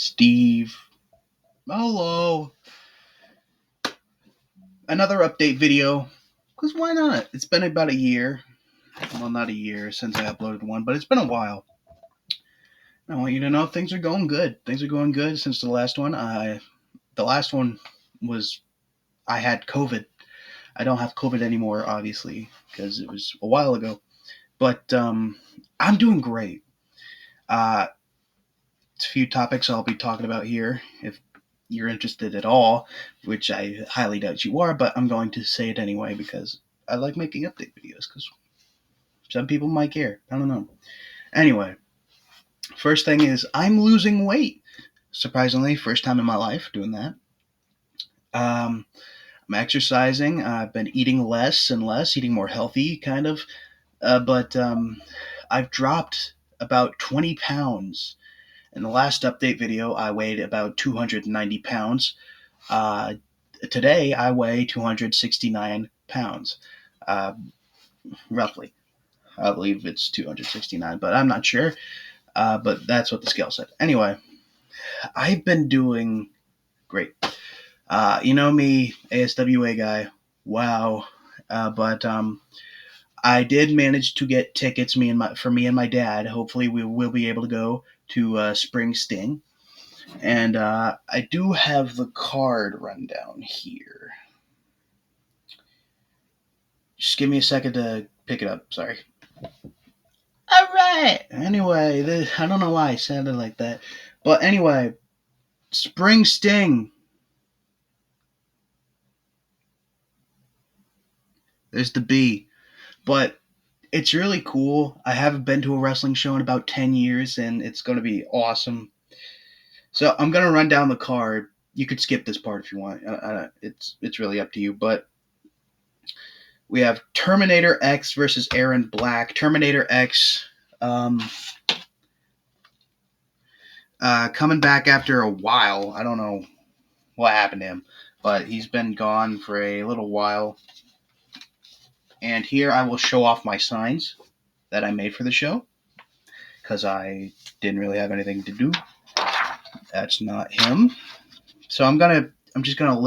Steve. Hello. Another update video. Because why not? It's been about a year. Well, not a year since I uploaded one, but it's been a while. I want you to know things are going good. Things are going good since the last one. The last one was I had COVID. I don't have COVID anymore, obviously, because it was a while ago. But I'm doing great. A few topics I'll be talking about here. If you're interested at all, which I highly doubt you are, but I'm going to say it anyway because I like making update videos because some people might care. I don't know. Anyway, first thing is I'm losing weight. Surprisingly, first time in my life doing that. Um, I'm exercising. I've been eating less and less, eating more healthy, kind of. But I've dropped about 20 pounds. In the last update video, I weighed about 290 pounds. Uh, Today, I weigh 269 pounds, uh, roughly. I believe it's 269, but I'm not sure. But that's what the scale said. Anyway, I've been doing great. You know me, ASWA guy. Wow. But I did manage to get tickets. For me and my dad. Hopefully, we will be able to go to Spring Sting. And I do have the card rundown here. Just give me a second to pick it up. Sorry. All right. Anyway, I don't know why I sounded like that. But anyway, Spring Sting. There's the B. But it's really cool. I haven't been to a wrestling show in about 10 years, and it's going to be awesome. So I'm going to run down the card. You could skip this part if you want. It's really up to you. But we have Terminator X versus Aaron Black. Terminator X coming back after a while. I don't know what happened to him, but he's been gone for a little while. And here I will show off my signs that I made for the show because I didn't really have anything to do. That's not him. So I'm just gonna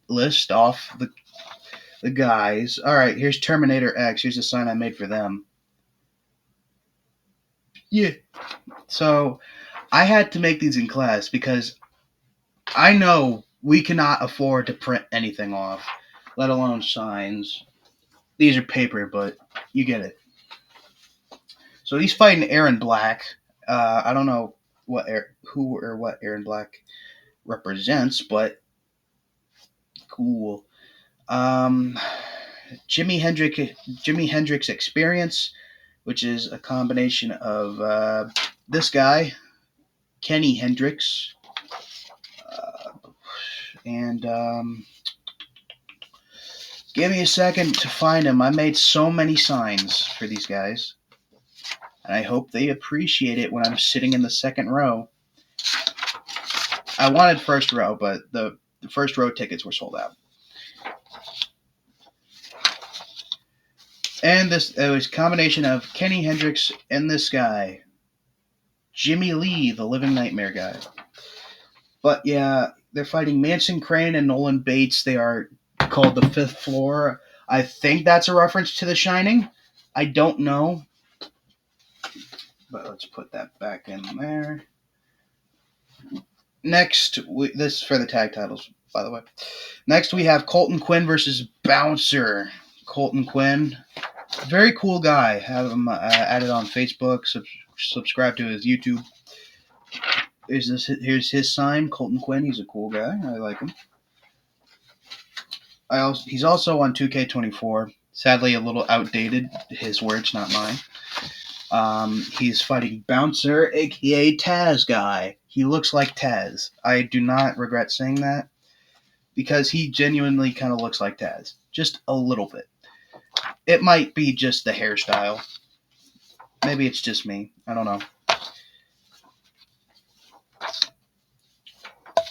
list off the guys. All right, here's Terminator X. Here's a sign I made for them. Yeah. So I had to make these in class because I know we cannot afford to print anything off, let alone signs. These are paper, but you get it. So he's fighting Aaron Black. I don't know who or what Aaron Black represents, but cool. Um, Jimi Hendrix Experience, which is a combination of this guy, Kenny Hendrix, and give me a second to find him. I made so many signs for these guys, and I hope they appreciate it when I'm sitting in the second row. I wanted first row, but the first row tickets were sold out. And it was a combination of Kenny Hendrix and this guy, Jimmy Lee, the Living Nightmare guy. But yeah, they're fighting Manson Crane and Nolan Bates. They are called the Fifth Floor. I think that's a reference to The Shining. I don't know. But let's put that back in there. Next, this is for the tag titles, by the way. Next, we have Colton Quinn versus Bouncer. Colton Quinn, very cool guy. Have him added on Facebook. Subscribe to his YouTube. Here's his sign, Colton Quinn. He's a cool guy. I like him. He's also on 2K24. Sadly, a little outdated. His words, not mine. He's fighting Bouncer, aka Taz guy. He looks like Taz. I do not regret saying that because he genuinely kind of looks like Taz, just a little bit. It might be just the hairstyle. Maybe it's just me. I don't know.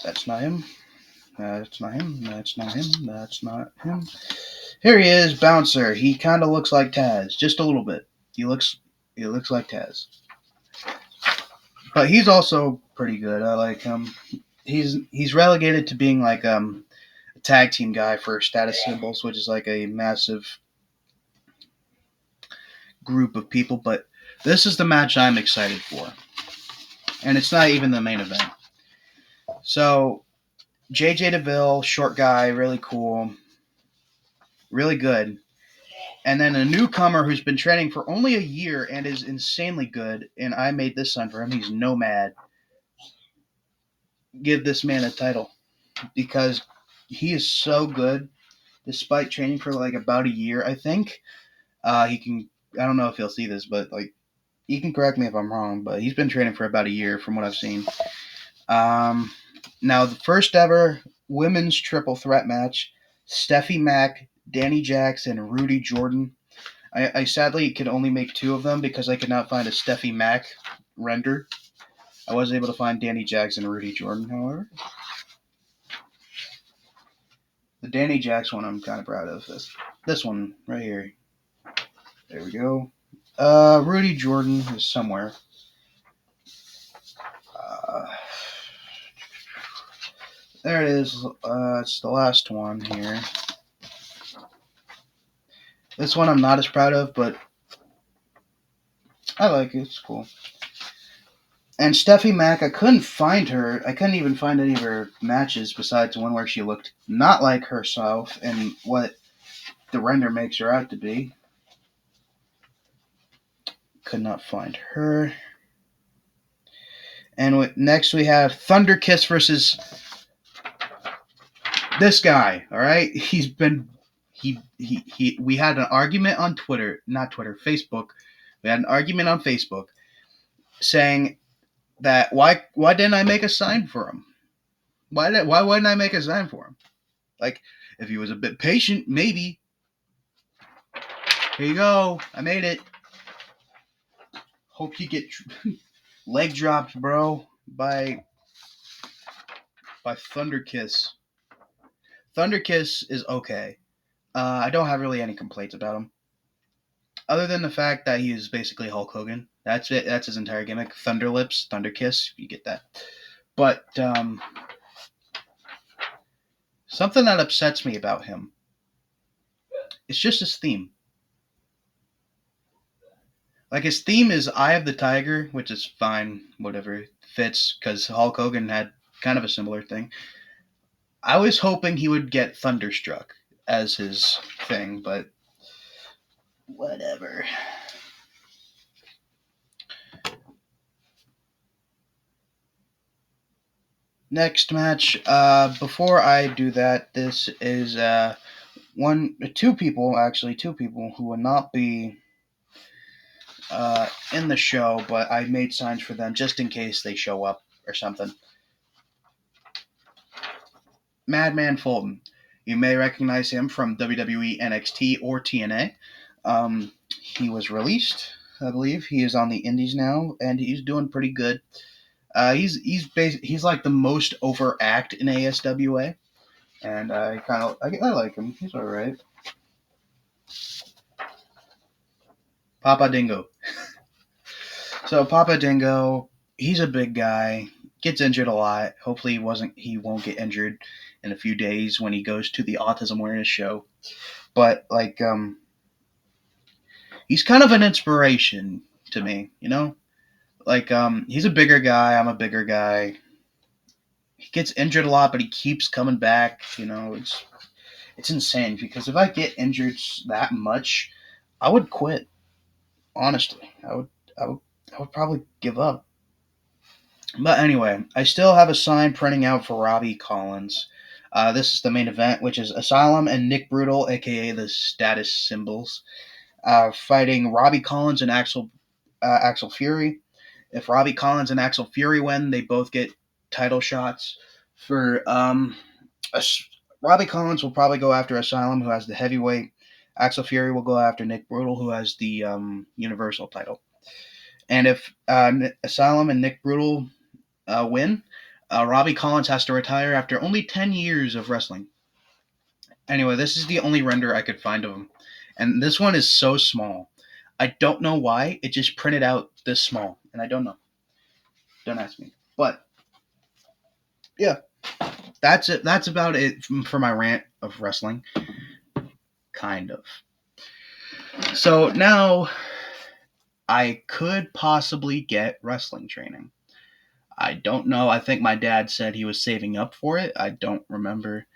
That's not him. That's not him. That's not him. That's not him. Here he is, Bouncer. He kind of looks like Taz, just a little bit. He looks like Taz. But he's also pretty good. I like him. He's relegated to being like a tag team guy for Status Symbols, which is like a massive group of people. But this is the match I'm excited for, and it's not even the main event. So JJ DeVille, short guy, really cool, really good. And then a newcomer who's been training for only a year and is insanely good. And I made this sign for him. He's Nomad. Give this man a title because he is so good. Despite training for like about a year, I think he can. I don't know if he'll see this, but like he can correct me if I'm wrong. But he's been training for about a year, from what I've seen. Um, Now the first ever women's triple threat match: Steffi Mack, Danny Jax, and Rudy Jordan. I sadly could only make two of them because I could not find a Steffi Mack render. I was able to find Danny Jax and Rudy Jordan, however. The Danny Jax one I'm kind of proud of. This one right here. There we go. Rudy Jordan is somewhere. Uh, there it is. It's the last one here. This one I'm not as proud of, but I like it. It's cool. And Steffi Mack, I couldn't find her. I couldn't even find any of her matches besides one where she looked not like herself and what the render makes her out to be. Could not find her. And next we have Thunder Kiss versus this guy. All right, he's been he. We had an argument on Twitter, not Twitter, Facebook. We had an argument on Facebook saying that why didn't I make a sign for him? Why wouldn't I make a sign for him? Like if he was a bit patient, maybe. Here you go. I made it. Hope you get leg dropped, bro, by Thunder Kiss. Thunder Kiss is okay. I don't have really any complaints about him, other than the fact that he is basically Hulk Hogan. That's it. That's his entire gimmick. Thunder Lips, Thunder Kiss. You get that. But something that upsets me about him, it's just his theme. Like his theme is "Eye of the Tiger," which is fine, whatever, fits because Hulk Hogan had kind of a similar thing. I was hoping he would get Thunderstruck as his thing, but whatever. Next match. Before I do that, this is two people who will not be in the show, but I made signs for them just in case they show up or something. Madman Fulton. You may recognize him from WWE, NXT, or TNA. He was released, I believe. He is on the Indies now, and he's doing pretty good. He's like the most over act in ASWA, and I like him. He's all right. Papa Dingo. So Papa Dingo, he's a big guy. Gets injured a lot. Hopefully he won't get injured in a few days when he goes to the autism awareness show. But like he's kind of an inspiration to me, you know? Like he's a bigger guy, I'm a bigger guy. He gets injured a lot, but he keeps coming back, you know. It's insane because if I get injured that much, I would quit. Honestly, I would I would probably give up. But anyway, I still have a sign printing out for Robbie Collins. This is the main event, which is Asylum and Nick Brutal, aka the Status Symbols, fighting Robbie Collins and Axel Fury. If Robbie Collins and Axel Fury win, they both get title shots. For Robbie Collins will probably go after Asylum, who has the heavyweight. Axel Fury will go after Nick Brutal, who has the Universal title. And if Asylum and Nick Brutal win, Robbie Collins has to retire after only 10 years of wrestling. Anyway, this is the only render I could find of him. And this one is so small. I don't know why. It just printed out this small, and I don't know. Don't ask me. But yeah, that's it. That's about it for my rant of wrestling. Kind of. So now I could possibly get wrestling training. I don't know. I think my dad said he was saving up for it. I don't remember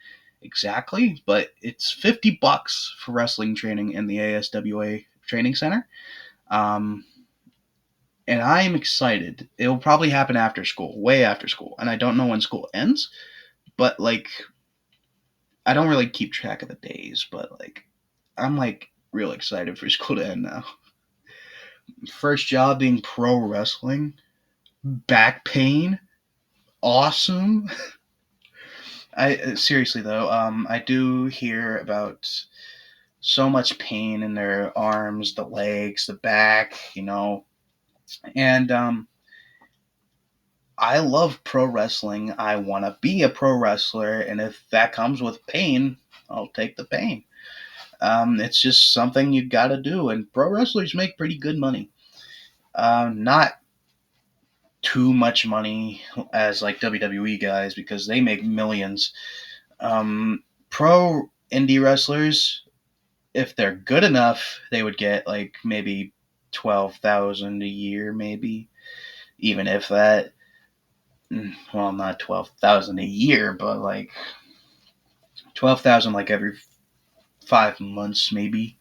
exactly, but it's $50 for wrestling training in the ASWA training center. Um, and I'm excited. It'll probably happen after school, way after school. And I don't know when school ends, but like, I don't really keep track of the days, but like, I'm like real excited for school to end now. First job being pro wrestling, back pain, awesome. I seriously though, I do hear about so much pain in their arms, the legs, the back, and I love pro wrestling. I want to be a pro wrestler, and if that comes with pain, I'll take the pain. It's just something you got to do, and pro wrestlers make pretty good money. Not too much money as like WWE guys because they make millions. Pro indie wrestlers, if they're good enough, they would get like maybe 12,000 a year, maybe even if that. Well, not 12,000 a year, but like 12,000 like every 5 months, maybe.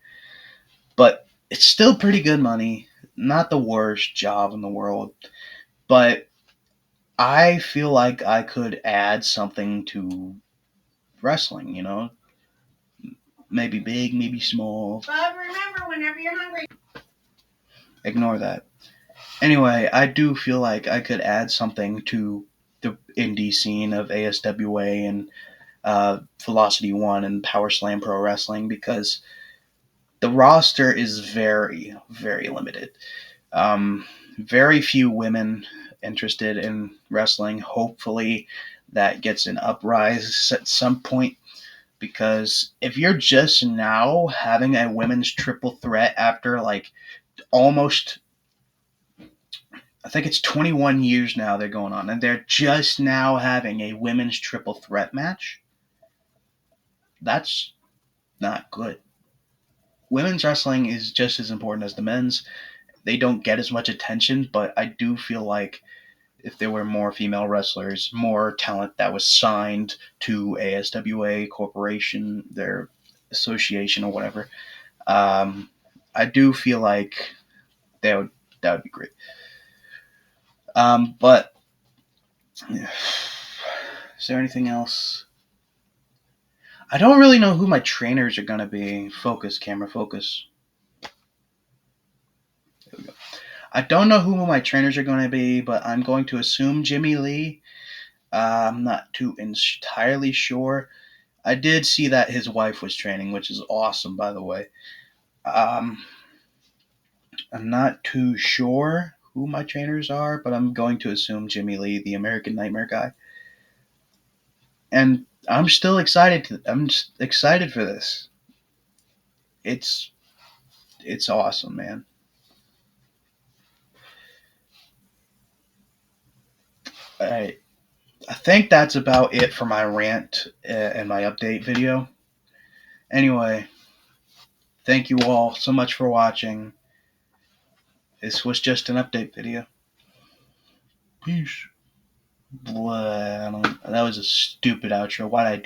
But it's still pretty good money. Not the worst job in the world, but I feel like I could add something to wrestling. Maybe big, maybe small. But remember, whenever you're hungry. Ignore that. Anyway, I do feel like I could add something to the indie scene of ASWA and Velocity One and Power Slam Pro Wrestling because the roster is very, very limited. Very few women interested in wrestling. Hopefully, that gets an uprise at some point because if you're just now having a women's triple threat after like almost, I think it's 21 years now they're going on, and they're just now having a women's triple threat match, that's not good. Women's wrestling is just as important as the men's. They don't get as much attention, but I do feel like if there were more female wrestlers, more talent that was signed to ASWA Corporation, their association or whatever, um, I do feel like that would be great. But yeah. Is there anything else? I don't really know who my trainers are going to be. Focus, camera, focus. There we go. I don't know who my trainers are going to be, but I'm going to assume Jimmy Lee. I'm not too entirely sure. I did see that his wife was training, which is awesome, by the way. Um, I'm not too sure who my trainers are, but I'm going to assume Jimmy Lee, the American Nightmare guy. And I'm still excited. I'm just excited for this. It's awesome, man. I I think that's about it for my rant and my update video. Anyway, thank you all so much for watching. This was just an update video. Peace. That was a stupid outro. Why'd I do